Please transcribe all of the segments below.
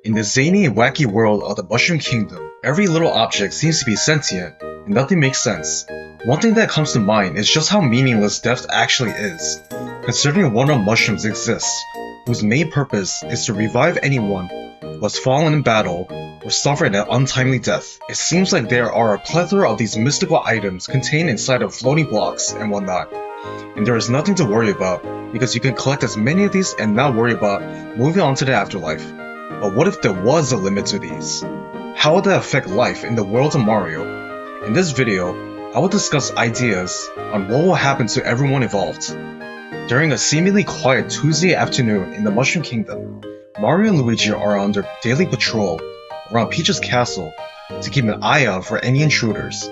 In the zany and wacky world of the Mushroom Kingdom, every little object seems to be sentient, and nothing makes sense. One thing that comes to mind is just how meaningless death actually is, considering one-up mushrooms exist, whose main purpose is to revive anyone who has fallen in battle or suffered an untimely death. It seems like there are a plethora of these mystical items contained inside of floating blocks and whatnot, and there is nothing to worry about because you can collect as many of these and not worry about moving on to the afterlife. But what if there was a limit to these? How would that affect life in the world of Mario? In this video, I will discuss ideas on what will happen to everyone involved. During a seemingly quiet Tuesday afternoon in the Mushroom Kingdom, Mario and Luigi are on their daily patrol around Peach's castle to keep an eye out for any intruders.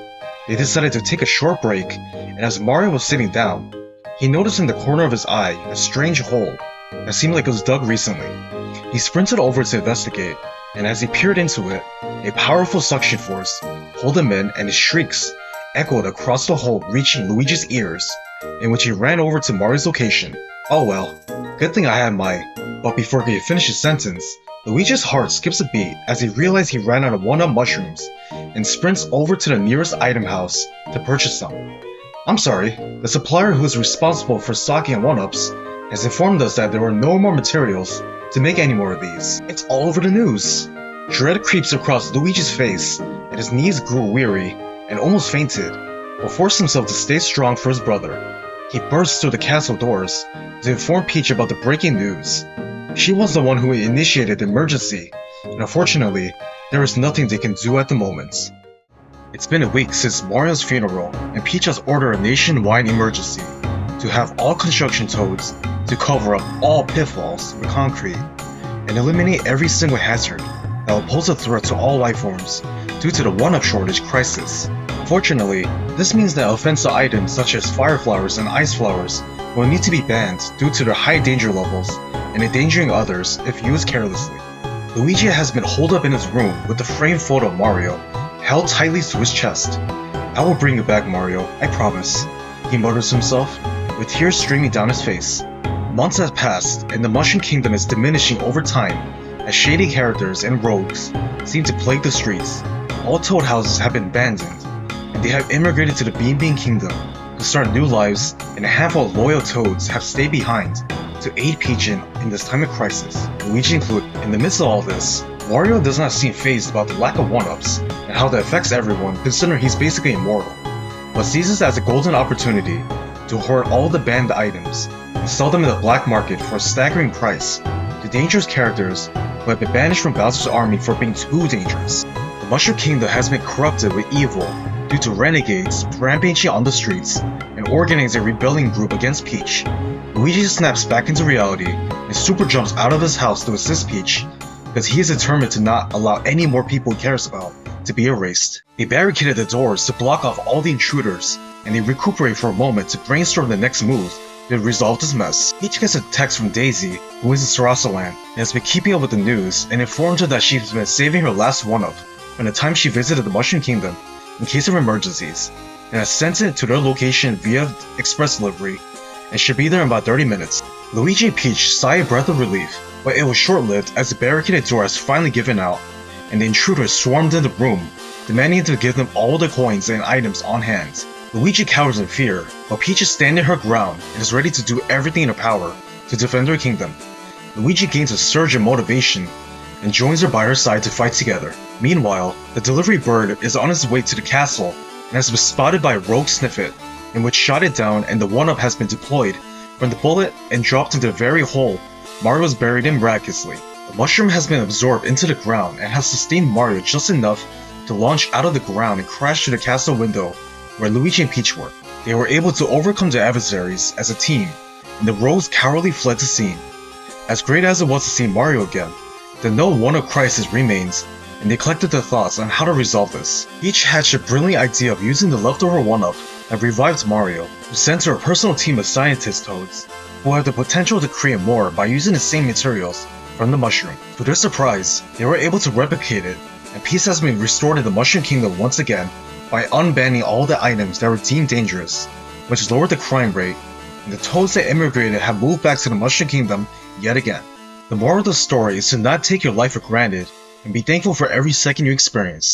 They decided to take a short break, and as Mario was sitting down, he noticed in the corner of his eye a strange hole that seemed like it was dug recently. He sprinted over to investigate, and as he peered into it, a powerful suction force pulled him in and his shrieks echoed across the hole, reaching Luigi's ears, in which he ran over to Mario's location. Oh well, good thing I had my... But before he could finish his sentence, Luigi's heart skips a beat as he realized he ran out of one-up mushrooms and sprints over to the nearest item house to purchase some. I'm sorry, the supplier who is responsible for stocking one-ups has informed us that there were no more materials to make any more of these. It's all over the news. Dread creeps across Luigi's face, and his knees grew weary and almost fainted, but forced himself to stay strong for his brother. He burst through the castle doors to inform Peach about the breaking news. She was the one who initiated the emergency, and unfortunately, there is nothing they can do at the moment. It's been a week since Mario's funeral, and Peach has ordered a nationwide emergency to have all construction toads to cover up all pitfalls with concrete and eliminate every single hazard that will pose a threat to all life forms due to the one-up shortage crisis. Unfortunately, this means that offensive items such as fire flowers and ice flowers will need to be banned due to their high danger levels and endangering others if used carelessly. Luigi has been holed up in his room with the framed photo of Mario held tightly to his chest. "I will bring you back, Mario, I promise," he mutters to himself, with tears streaming down his face. Months have passed, and the Mushroom Kingdom is diminishing over time as shady characters and rogues seem to plague the streets. All toad houses have been abandoned, and they have immigrated to the Bean Bean Kingdom to start new lives, and a handful of loyal toads have stayed behind to aid Peach in this time of crisis, Luigi included. In the midst of all this, Mario does not seem fazed about the lack of one-ups and how that affects everyone considering he's basically immortal, but sees this as a golden opportunity to hoard all the banned items and sell them in the black market for a staggering price to dangerous characters who have been banished from Bowser's army for being too dangerous. The Mushroom Kingdom has been corrupted with evil due to renegades rampaging on the streets and organizing a rebellion group against Peach. Luigi snaps back into reality and super jumps out of his house to assist Peach because he is determined to not allow any more people he cares about to be erased. They barricaded the doors to block off all the intruders, and they recuperate for a moment to brainstorm the next move to resolve this mess. Peach gets a text from Daisy, who is in Sarasaland and has been keeping up with the news, and informs her that she's been saving her last one-up from the time she visited the Mushroom Kingdom in case of emergencies, and has sent it to their location via express delivery and should be there in about 30 minutes. Luigi and Peach sigh a breath of relief, but it was short-lived as the barricaded door has finally given out, and the intruders swarmed in the room, demanding to give them all the coins and items on hand. Luigi cowers in fear, but Peach is standing her ground and is ready to do everything in her power to defend her kingdom. Luigi gains a surge in motivation and joins her by her side to fight together. Meanwhile, the delivery bird is on its way to the castle and has been spotted by a rogue Sniffet, in which shot it down and the one-up has been deployed from the bullet and dropped into the very hole Mario was buried in miraculously. The mushroom has been absorbed into the ground and has sustained Mario just enough to launch out of the ground and crash through the castle window where Luigi and Peach were. They were able to overcome their adversaries as a team, and the rogues cowardly fled the scene. As great as it was to see Mario again, the no one-up crisis remains, and they collected their thoughts on how to resolve this. Peach hatched a brilliant idea of using the leftover one-up that revived Mario to send to her personal team of scientist toads, who have the potential to create more by using the same materials from the mushroom. To their surprise, they were able to replicate it, and peace has been restored in the Mushroom Kingdom once again by unbanning all the items that were deemed dangerous, which lowered the crime rate, and the toads that immigrated have moved back to the Mushroom Kingdom yet again. The moral of the story is to not take your life for granted and be thankful for every second you experience.